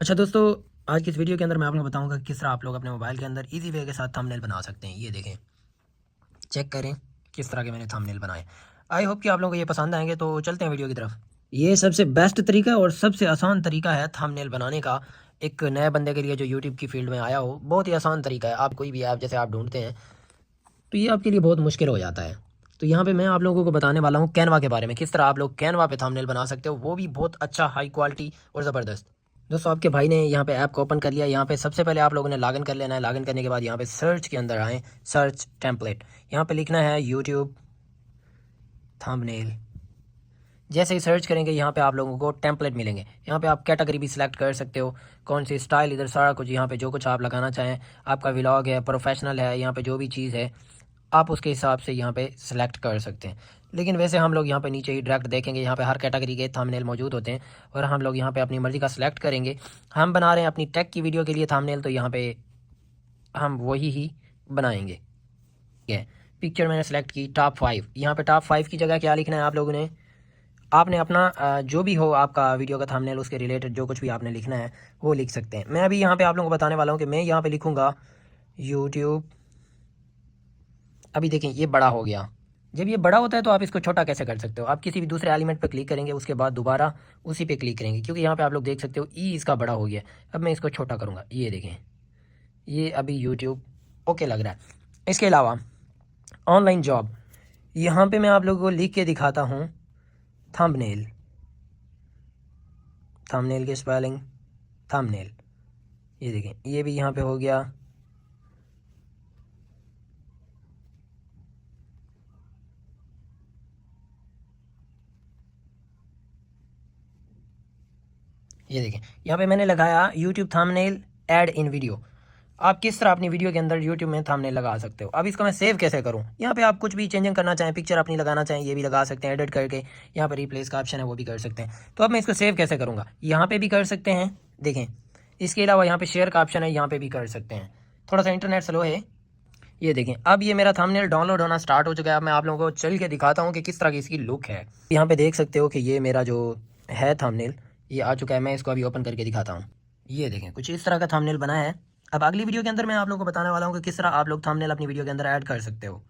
अच्छा दोस्तों, आज की इस वीडियो के अंदर मैं आप लोगों को बताऊंगा कि किस तरह आप लोग अपने मोबाइल के अंदर इजी वे के साथ थंबनेल बना सकते हैं। ये देखें, चेक करें किस तरह के मैंने थंबनेल बनाए। आई होप कि आप लोगों को ये पसंद आएंगे, तो चलते हैं वीडियो की तरफ। ये सबसे बेस्ट तरीका और सबसे आसान तरीका है थंबनेल बनाने का। एक नए बंदे के लिए जो यूट्यूब की फील्ड में आया हो, बहुत ही आसान तरीका है। आप कोई भी ऐप जैसे आप ढूंढते हैं तो ये आपके लिए बहुत मुश्किल हो जाता है। तो यहाँ पे मैं आप लोगों को बताने वाला हूँ कैनवा के बारे में, किस तरह आप लोग कैनवा पे थंबनेल बना सकते हो, वो भी बहुत अच्छा, हाई क्वालिटी और ज़बरदस्त। दोस्तों, आपके भाई ने यहाँ पे ऐप को ओपन कर लिया। यहाँ पे सबसे पहले आप लोगों ने लॉगिन कर लेना है। लॉगिन करने के बाद यहाँ पे सर्च के अंदर आएँ, सर्च टेम्पलेट, यहाँ पे लिखना है यूट्यूब थंबनेल। जैसे ही सर्च करेंगे यहाँ पे आप लोगों को टेम्पलेट मिलेंगे। यहाँ पे आप कैटेगरी भी सिलेक्ट कर सकते हो, कौन सी स्टाइल, इधर सारा कुछ यहाँ पे जो कुछ आप लगाना चाहें। आपका व्लॉग है, प्रोफेशनल है, यहाँ पे जो भी चीज़ है आप उसके हिसाब से यहाँ पे सिलेक्ट कर सकते हैं। लेकिन वैसे हम लोग यहाँ पे नीचे ही डायरेक्ट देखेंगे, यहाँ पे हर कैटेगरी के थंबनेल मौजूद होते हैं और हम लोग यहाँ पे अपनी मर्ज़ी का सिलेक्ट करेंगे। हम बना रहे हैं अपनी टेक की वीडियो के लिए थंबनेल, तो यहाँ पे हम वही ही बनाएंगे। ठीक है, पिक्चर मैंने सेलेक्ट की टॉप 5। यहाँ पे टॉप 5 की जगह क्या लिखना है आप लोगों ने, आपने अपना जो भी हो आपका वीडियो का थंबनेल, उसके रिलेटेड जो कुछ भी आपने लिखना है वो लिख सकते हैं। मैं अभी यहाँ पे आप लोगों को बताने वाला हूँ कि मैं यहाँ पे लिखूँगा यूट्यूब। अभी देखें ये बड़ा हो गया। जब ये बड़ा होता है तो आप इसको छोटा कैसे कर सकते हो, आप किसी भी दूसरे एलिमेंट पर क्लिक करेंगे, उसके बाद दोबारा उसी पे क्लिक करेंगे, क्योंकि यहाँ पे आप लोग देख सकते हो ई इसका बड़ा हो गया। अब मैं इसको छोटा करूँगा, ये देखें, ये अभी यूट्यूब ओके लग रहा है। इसके अलावा ऑनलाइन जॉब, यहाँ पे मैं आप लोगों को लिख के दिखाता हूँ थंबनेल, थंबनेल की स्पेलिंग थंबनेल, ये देखें ये भी यहाँ पे हो गया। ये देखें यहाँ पे मैंने लगाया YouTube thumbnail add in video. आप किस तरह अपनी वीडियो के अंदर यूट्यूब में थंबनेल लगा सकते हो। अब इसको मैं सेव कैसे करूँ, यहाँ पे आप कुछ भी चेंजिंग करना चाहें, पिक्चर अपनी लगाना चाहें, ये भी लगा सकते हैं एडिट करके। यहाँ पे रिप्लेस का ऑप्शन है, वो भी कर सकते हैं। तो अब मैं इसको सेव कैसे करूँगा, यहाँ पे भी कर सकते हैं, देखें। इसके अलावा यहाँ पे शेयर का ऑप्शन है, यहाँ पे भी कर सकते हैं। थोड़ा सा इंटरनेट स्लो है। ये देखें अब ये मेरा थंबनेल डाउनलोड होना स्टार्ट हो चुका है। अब मैं आप लोगों को चल के दिखाता हूँ कि किस तरह की इसकी लुक है। यहाँ पे देख सकते हो कि ये मेरा जो है थंबनेल, ये आ चुका है। मैं इसको अभी ओपन करके दिखाता हूँ। ये देखें कुछ इस तरह का थंबनेल बना है। अब अगली वीडियो के अंदर मैं आप लोगों को बताने वाला हूँ कि किस तरह आप लोग थंबनेल अपनी वीडियो के अंदर ऐड कर सकते हो।